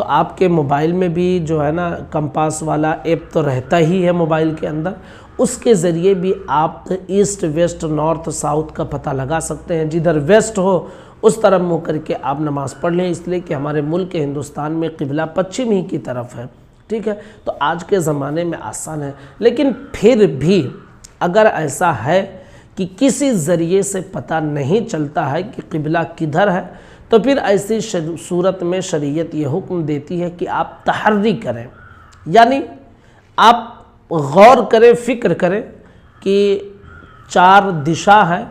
تو آپ کے موبائل میں بھی جو ہے نا کمپاس والا ایپ تو رہتا ہی ہے موبائل کے اندر، اس کے ذریعے بھی آپ ایسٹ ویسٹ نارتھ ساؤتھ کا پتہ لگا سکتے ہیں۔ جدھر ویسٹ ہو اس طرف منہ کر کے آپ نماز پڑھ لیں، اس لیے کہ ہمارے ملک ہندوستان میں قبلہ پچھم ہی کی طرف ہے، ٹھیک ہے؟ تو آج کے زمانے میں آسان ہے، لیکن پھر بھی اگر ایسا ہے کہ کسی ذریعے سے پتہ نہیں چلتا ہے کہ قبلہ کدھر ہے، تو پھر ایسی صورت میں شریعت یہ حکم دیتی ہے کہ آپ تحری کریں، یعنی آپ غور کریں، فکر کریں کہ 4 دشا ہے،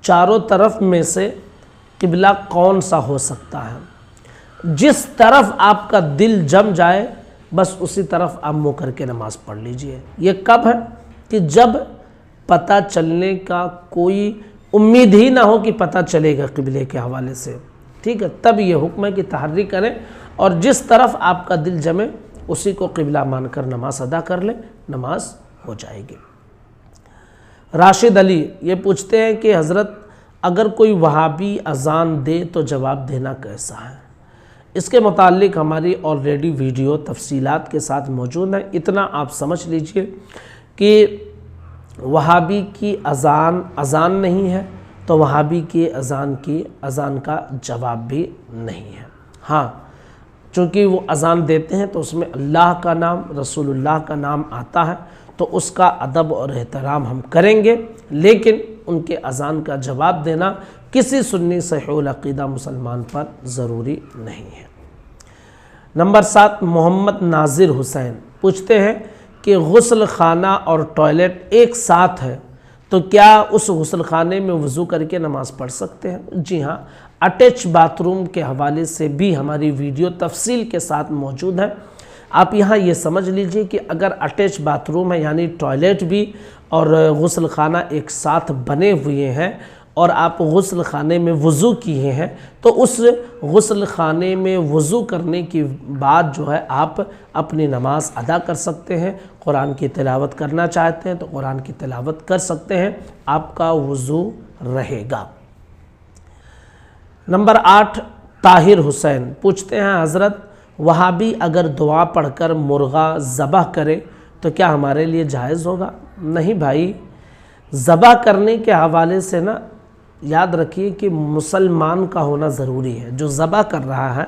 چاروں طرف میں سے قبلہ کون سا ہو سکتا ہے۔ جس طرف آپ کا دل جم جائے بس اسی طرف آپ منہ کر کے نماز پڑھ لیجئے۔ یہ کب ہے؟ کہ جب پتہ چلنے کا کوئی امید ہی نہ ہو کہ پتہ چلے گا قبلے کے حوالے سے، ٹھیک ہے؟ تب یہ حکم ہے کہ تحری کریں اور جس طرف آپ کا دل جمے اسی کو قبلہ مان کر نماز ادا کر لیں، نماز ہو جائے گی۔ راشد علی یہ پوچھتے ہیں کہ حضرت اگر کوئی وہابی اذان دے تو جواب دینا کیسا ہے؟ اس کے متعلق ہماری آلریڈی ویڈیو تفصیلات کے ساتھ موجود ہے۔ اتنا آپ سمجھ لیجئے کہ وہابی کی اذان نہیں ہے تو وہابی کی اذان کا جواب بھی نہیں ہے۔ ہاں، چونکہ وہ اذان دیتے ہیں تو اس میں اللہ کا نام، رسول اللہ کا نام آتا ہے، تو اس کا ادب اور احترام ہم کریں گے، لیکن ان کے اذان کا جواب دینا کسی سنی صحیح العقیدہ مسلمان پر ضروری نہیں ہے۔ نمبر 7 محمد ناظر حسین پوچھتے ہیں کہ غسل خانہ اور ٹوائلٹ ایک ساتھ ہے تو کیا اس غسل خانے میں وضو کر کے نماز پڑھ سکتے ہیں؟ جی ہاں، اٹیچ باتھ روم کے حوالے سے بھی ہماری ویڈیو تفصیل کے ساتھ موجود ہے۔ آپ یہاں یہ سمجھ لیجئے کہ اگر اٹیچ باتھ روم ہے یعنی ٹوائلٹ بھی اور غسل خانہ ایک ساتھ بنے ہوئے ہیں اور آپ غسل خانے میں وضو کیے ہیں تو اس غسل خانے میں وضو کرنے کی بعد جو ہے آپ اپنی نماز ادا کر سکتے ہیں۔ قرآن کی تلاوت کرنا چاہتے ہیں تو قرآن کی تلاوت کر سکتے ہیں، آپ کا وضو رہے گا۔ نمبر 8 طاہر حسین پوچھتے ہیں حضرت وہابی اگر دعا پڑھ کر مرغا ذبح کرے تو کیا ہمارے لیے جائز ہوگا؟ نہیں بھائی، ذبح کرنے کے حوالے سے نا یاد رکھیے کہ مسلمان کا ہونا ضروری ہے، جو ذبح کر رہا ہے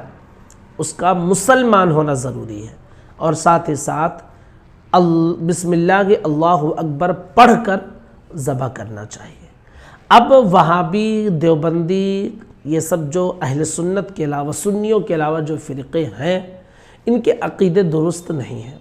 اس کا مسلمان ہونا ضروری ہے، اور ساتھ ہی ساتھ بسم اللہ کے اللہ اکبر پڑھ کر ذبح کرنا چاہیے۔ اب وہابی، دیوبندی، یہ سب جو اہل سنت کے علاوہ، سنیوں کے علاوہ جو فرقے ہیں، ان کے عقیدے درست نہیں ہیں۔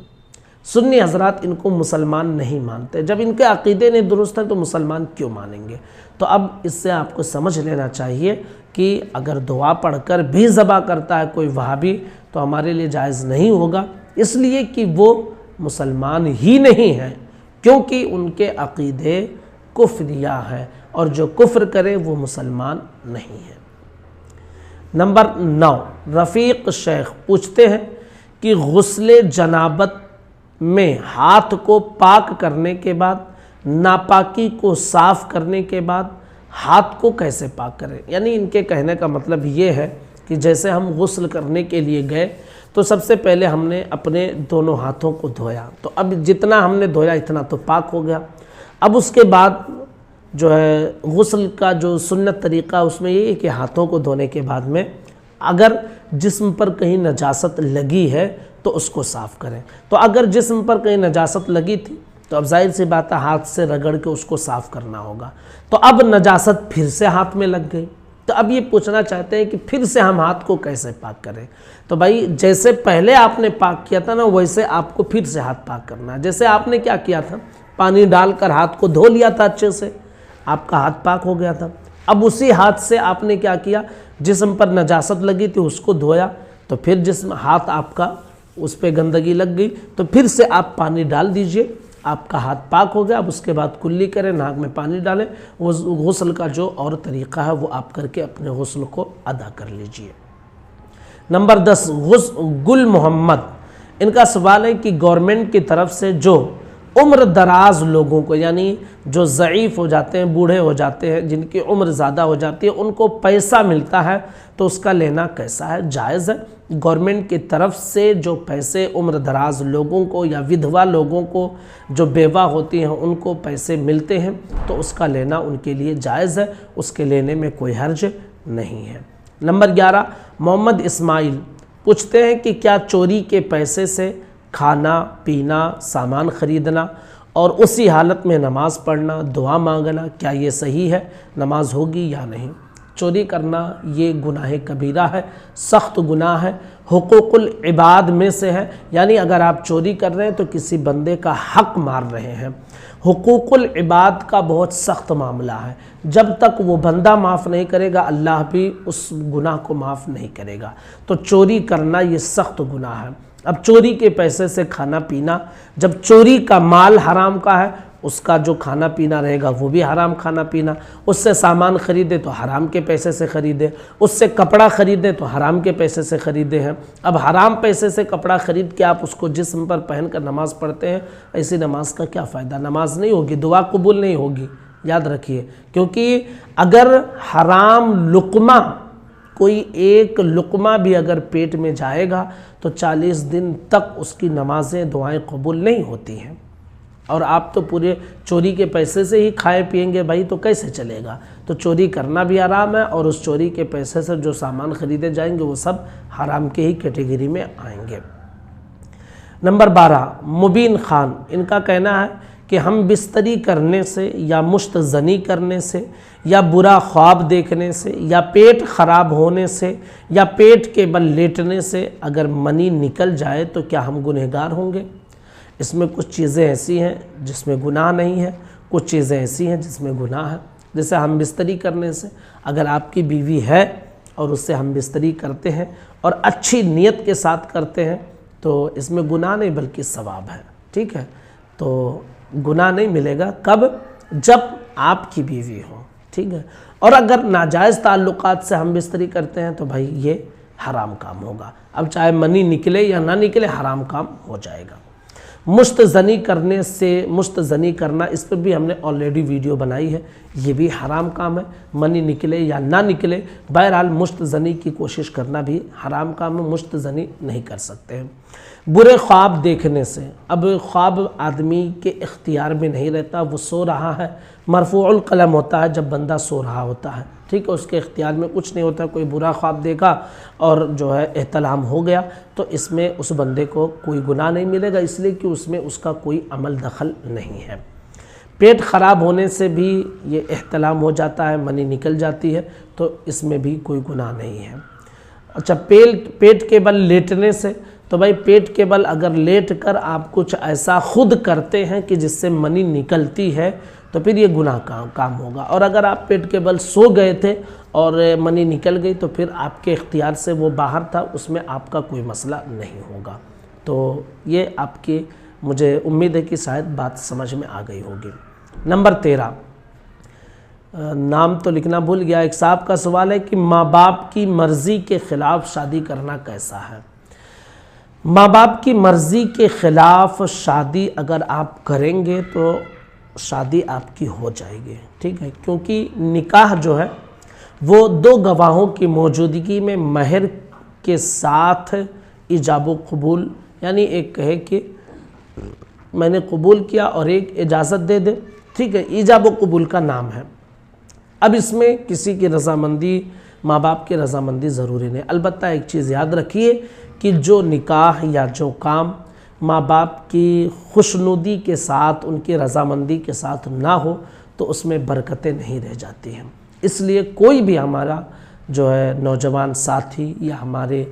سنی حضرات ان کو مسلمان نہیں مانتے، جب ان کے عقیدے نہیں درست ہیں تو مسلمان کیوں مانیں گے؟ تو اب اس سے آپ کو سمجھ لینا چاہیے کہ اگر دعا پڑھ کر بھی ذبح کرتا ہے کوئی وہابی تو ہمارے لیے جائز نہیں ہوگا، اس لیے کہ وہ مسلمان ہی نہیں ہیں، کیونکہ ان کے عقیدے کفریہ ہیں اور جو کفر کرے وہ مسلمان نہیں ہے۔ نمبر 9 رفیق شیخ پوچھتے ہیں کہ غسل جنابت میں ہاتھ کو پاک کرنے کے بعد، ناپاکی کو صاف کرنے کے بعد ہاتھ کو کیسے پاک کریں؟ یعنی ان کے کہنے کا مطلب یہ ہے کہ جیسے ہم غسل کرنے کے لیے گئے تو سب سے پہلے ہم نے اپنے دونوں ہاتھوں کو دھویا، تو اب جتنا ہم نے دھویا اتنا تو پاک ہو گیا۔ اب اس کے بعد جو ہے غسل کا جو سنت طریقہ اس میں یہ ہے کہ ہاتھوں کو دھونے کے بعد میں اگر جسم پر کہیں نجاست لگی ہے تو اس کو صاف کریں۔ تو اگر جسم پر کہیں نجاست لگی تھی تو اب ظاہر سی بات ہے ہاتھ سے رگڑ کے اس کو صاف کرنا ہوگا، تو اب نجاست پھر سے ہاتھ میں لگ گئی، تو اب یہ پوچھنا چاہتے ہیں کہ پھر سے ہم ہاتھ کو کیسے پاک کریں؟ تو بھائی جیسے پہلے آپ نے پاک کیا تھا نا ویسے آپ کو پھر سے ہاتھ پاک کرنا ہے۔ جیسے آپ نے کیا کیا تھا، پانی ڈال کر ہاتھ کو دھو لیا تھا اچھے سے، آپ کا ہاتھ پاک ہو گیا تھا۔ اب اسی ہاتھ سے آپ نے کیا کیا، جسم پر نجاست لگی تھی اس کو دھویا، تو پھر جسم ہاتھ آپ کا اس پہ گندگی لگ گئی تو پھر سے آپ پانی ڈال دیجئے، آپ کا ہاتھ پاک ہو گیا۔ اب اس کے بعد کلی کریں، ناک میں پانی ڈالیں، وہ غسل کا جو اور طریقہ ہے وہ آپ کر کے اپنے غسل کو ادا کر لیجئے۔ نمبر 10 گل محمد، ان کا سوال ہے کہ گورنمنٹ کی طرف سے جو عمر دراز لوگوں کو، یعنی جو ضعیف ہو جاتے ہیں، بوڑھے ہو جاتے ہیں، جن کی عمر زیادہ ہو جاتی ہے، ان کو پیسہ ملتا ہے تو اس کا لینا کیسا ہے؟ جائز ہے۔ گورنمنٹ کی طرف سے جو پیسے عمر دراز لوگوں کو یا ودھوا لوگوں کو، جو بیوہ ہوتی ہیں، ان کو پیسے ملتے ہیں تو اس کا لینا ان کے لیے جائز ہے، اس کے لینے میں کوئی حرج نہیں ہے۔ نمبر 11، محمد اسماعیل پوچھتے ہیں کہ کیا چوری کے پیسے سے کھانا پینا، سامان خریدنا اور اسی حالت میں نماز پڑھنا، دعا مانگنا، کیا یہ صحیح ہے؟ نماز ہوگی یا نہیں؟ چوری کرنا یہ گناہ کبیرہ ہے، سخت گناہ ہے، حقوق العباد میں سے ہے، یعنی اگر آپ چوری کر رہے ہیں تو کسی بندے کا حق مار رہے ہیں۔ حقوق العباد کا بہت سخت معاملہ ہے، جب تک وہ بندہ معاف نہیں کرے گا اللہ بھی اس گناہ کو معاف نہیں کرے گا۔ تو چوری کرنا یہ سخت گناہ ہے۔ اب چوری کے پیسے سے کھانا پینا، جب چوری کا مال حرام کا ہے، اس کا جو کھانا پینا رہے گا وہ بھی حرام کھانا پینا، اس سے سامان خریدے تو حرام کے پیسے سے خریدے، اس سے کپڑا خریدے تو حرام کے پیسے سے خریدے ہیں۔ اب حرام پیسے سے کپڑا خرید کے آپ اس کو جسم پر پہن کر نماز پڑھتے ہیں، ایسی نماز کا کیا فائدہ؟ نماز نہیں ہوگی، دعا قبول نہیں ہوگی، یاد رکھیے۔ کیونکہ اگر حرام لقمہ، کوئی ایک لقمہ بھی اگر پیٹ میں جائے گا تو 40 دن تک اس کی نمازیں دعائیں قبول نہیں ہوتی ہیں، اور آپ تو پورے چوری کے پیسے سے ہی کھائے پیئیں گے بھائی، تو کیسے چلے گا؟ تو چوری کرنا بھی حرام ہے، اور اس چوری کے پیسے سے جو سامان خریدے جائیں گے وہ سب حرام کے ہی کیٹیگری میں آئیں گے۔ نمبر 12، مبین خان، ان کا کہنا ہے کہ ہم بستری کرنے سے یا مشت زنی کرنے سے یا برا خواب دیکھنے سے یا پیٹ خراب ہونے سے یا پیٹ کے بل لیٹنے سے اگر منی نکل جائے تو کیا ہم گنہگار ہوں گے؟ اس میں کچھ چیزیں ایسی ہیں جس میں گناہ نہیں ہے، کچھ چیزیں ایسی ہیں جس میں گناہ ہے۔ جیسے ہم بستری کرنے سے، اگر آپ کی بیوی ہے اور اس سے ہم بستری کرتے ہیں اور اچھی نیت کے ساتھ کرتے ہیں تو اس میں گناہ نہیں بلکہ ثواب ہے، ٹھیک ہے؟ تو گناہ نہیں ملے گا، کب؟ جب آپ کی بیوی ہو، ٹھیک ہے؟ اور اگر ناجائز تعلقات سے ہم بستری کرتے ہیں تو بھائی یہ حرام کام ہوگا، اب چاہے منی نکلے یا نہ نکلے حرام کام ہو جائے گا۔ مشت زنی کرنے سے، مشت زنی کرنا، اس پر بھی ہم نے آلریڈی ویڈیو بنائی ہے، یہ بھی حرام کام ہے، منی نکلے یا نہ نکلے، بہرحال مشت زنی کی کوشش کرنا بھی حرام کام ہے، مشت زنی نہیں کر سکتے ہیں۔ برے خواب دیکھنے سے، اب خواب آدمی کے اختیار میں نہیں رہتا، وہ سو رہا ہے، مرفوع القلم ہوتا ہے جب بندہ سو رہا ہوتا ہے، ٹھیک ہے؟ اس کے اختیار میں کچھ نہیں ہوتا، کوئی برا خواب دیکھا اور جو ہے احتلام ہو گیا تو اس میں اس بندے کو کوئی گناہ نہیں ملے گا، اس لیے کہ اس میں اس کا کوئی عمل دخل نہیں ہے۔ پیٹ خراب ہونے سے بھی یہ احتلام ہو جاتا ہے، منی نکل جاتی ہے، تو اس میں بھی کوئی گناہ نہیں ہے۔ اچھا، پیٹ کے بل لیٹنے سے، تو بھائی پیٹ کے بل اگر لیٹ کر آپ کچھ ایسا خود کرتے ہیں کہ جس سے منی نکلتی ہے تو پھر یہ گناہ کام ہوگا، اور اگر آپ پیٹ کے بل سو گئے تھے اور منی نکل گئی تو پھر آپ کے اختیار سے وہ باہر تھا، اس میں آپ کا کوئی مسئلہ نہیں ہوگا۔ تو یہ آپ کی، مجھے امید ہے کہ شاید بات سمجھ میں آ گئی ہوگی۔ نمبر 13، نام تو لکھنا بھول گیا، ایک صاحب کا سوال ہے کہ ماں باپ کی مرضی کے خلاف شادی کرنا کیسا ہے؟ ماں باپ کی مرضی کے خلاف شادی اگر آپ کریں گے تو شادی آپ کی ہو جائے گی، ٹھیک ہے؟ کیونکہ نکاح جو ہے وہ دو گواہوں کی موجودگی میں مہر کے ساتھ ایجاب و قبول، یعنی ایک کہے کہ میں نے قبول کیا اور ایک اجازت دے دے، ٹھیک ہے؟ ایجاب و قبول کا نام ہے۔ اب اس میں کسی کی رضامندی، ماں باپ کی رضامندی ضروری نہیں، البتہ ایک چیز یاد رکھیے کہ جو نکاح یا جو کام ماں باپ کی خوشنودی کے ساتھ، ان کی رضامندی کے ساتھ نہ ہو تو اس میں برکتیں نہیں رہ جاتی ہیں۔ اس لیے کوئی بھی ہمارا جو ہے نوجوان ساتھی یا ہماری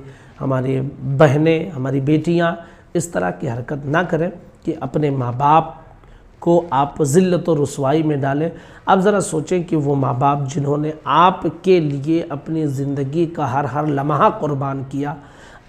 بہنیں، ہماری بیٹیاں اس طرح کی حرکت نہ کریں کہ اپنے ماں باپ کو آپ ذلت و رسوائی میں ڈالیں۔ آپ ذرا سوچیں کہ وہ ماں باپ جنہوں نے آپ کے لیے اپنی زندگی کا ہر لمحہ قربان کیا،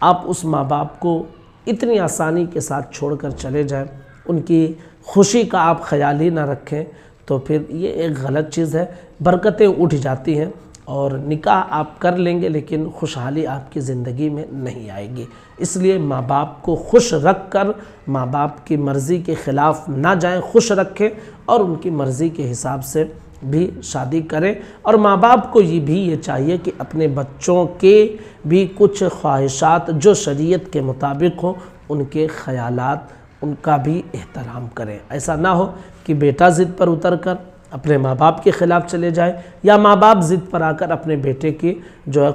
آپ اس ماں باپ کو اتنی آسانی کے ساتھ چھوڑ کر چلے جائیں، ان کی خوشی کا آپ خیال ہی نہ رکھیں، تو پھر یہ ایک غلط چیز ہے، برکتیں اٹھ جاتی ہیں۔ اور نکاح آپ کر لیں گے لیکن خوشحالی آپ کی زندگی میں نہیں آئے گی۔ اس لیے ماں باپ کو خوش رکھ کر ماں باپ کی مرضی کے خلاف نہ جائیں، خوش رکھیں اور ان کی مرضی کے حساب سے بھی شادی کریں۔ اور ماں باپ کو یہ چاہیے کہ اپنے بچوں کے بھی کچھ خواہشات جو شریعت کے مطابق ہوں، ان کے خیالات ان کا بھی احترام کریں۔ ایسا نہ ہو کہ بیٹا ضد پر اتر کر اپنے ماں باپ کے خلاف چلے جائے یا ماں باپ ضد پر آ کر اپنے بیٹے کی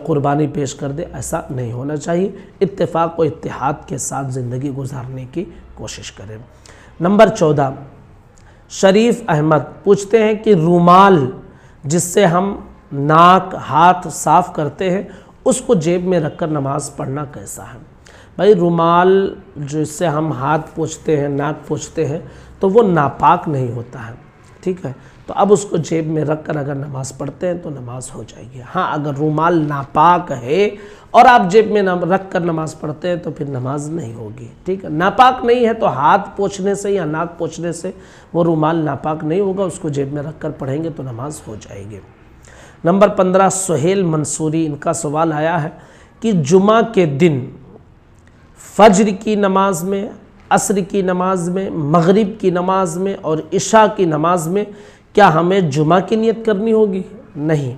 قربانی پیش کر دے۔ ایسا نہیں ہونا چاہیے، اتفاق و اتحاد کے ساتھ زندگی گزارنے کی کوشش کریں۔ نمبر 14، شریف احمد پوچھتے ہیں کہ رومال جس سے ہم ناک ہاتھ صاف کرتے ہیں اس کو جیب میں رکھ کر نماز پڑھنا کیسا ہے؟ بھائی رومال جس سے ہم ہاتھ پوچھتے ہیں، ناک پوچھتے ہیں تو وہ ناپاک نہیں ہوتا ہے، ٹھیک ہے؟ تو اب اس کو جیب میں رکھ کر اگر نماز پڑھتے ہیں تو نماز ہو جائے گی۔ ہاں اگر رومال ناپاک ہے اور آپ جیب میں رکھ کر نماز پڑھتے ہیں تو پھر نماز نہیں ہوگی، ٹھیک ہے؟ ناپاک نہیں ہے تو ہاتھ پوچھنے سے یا ناک پوچھنے سے وہ رومال ناپاک نہیں ہوگا، اس کو جیب میں رکھ کر پڑھیں گے تو نماز ہو جائے گی۔ نمبر 15، سہیل منصوری، ان کا سوال آیا ہے کہ جمعہ کے دن فجر کی نماز میں، عصر کی نماز میں، مغرب کی نماز میں اور عشاء کی نماز میں کیا ہمیں جمعہ کی نیت کرنی ہوگی؟ نہیں،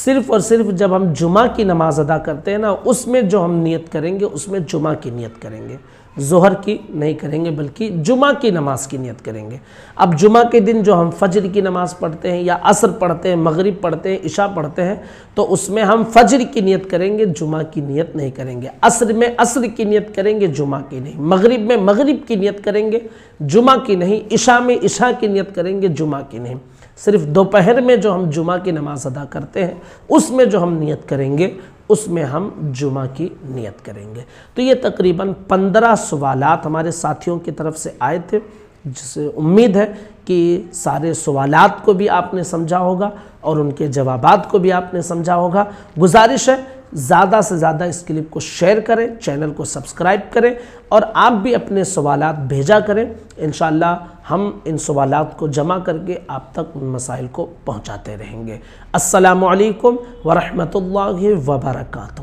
صرف اور صرف جب ہم جمعہ کی نماز ادا کرتے ہیں نا، اس میں جو ہم نیت کریں گے اس میں جمعہ کی نیت کریں گے، ظہر کی نہیں کریں گے بلکہ جمعہ کی نماز کی نیت کریں گے۔ اب جمعہ کے دن جو ہم فجر کی نماز پڑھتے ہیں یا عصر پڑھتے ہیں، مغرب پڑھتے ہیں، عشاء پڑھتے ہیں تو اس میں ہم فجر کی نیت کریں گے، جمعہ کی نیت نہیں کریں گے۔ عصر میں عصر کی نیت کریں گے، جمعہ کی نہیں۔ مغرب میں مغرب کی نیت کریں گے، جمعہ کی نہیں۔ عشاء میں عشاء کی نیت کریں گے، جمعہ کی نہیں۔ صرف دوپہر میں جو ہم جمعہ کی نماز ادا کرتے ہیں اس میں جو ہم نیت کریں گے اس میں ہم جمعہ کی نیت کریں گے۔ تو یہ تقریباً 15 سوالات ہمارے ساتھیوں کی طرف سے آئے تھے، جس سے امید ہے کہ سارے سوالات کو بھی آپ نے سمجھا ہوگا اور ان کے جوابات کو بھی آپ نے سمجھا ہوگا۔ گزارش ہے زیادہ سے زیادہ اس کلپ کو شیئر کریں، چینل کو سبسکرائب کریں اور آپ بھی اپنے سوالات بھیجا کریں۔ انشاءاللہ ہم ان سوالات کو جمع کر کے آپ تک ان مسائل کو پہنچاتے رہیں گے۔ السلام علیکم ورحمۃ اللہ وبرکاتہ۔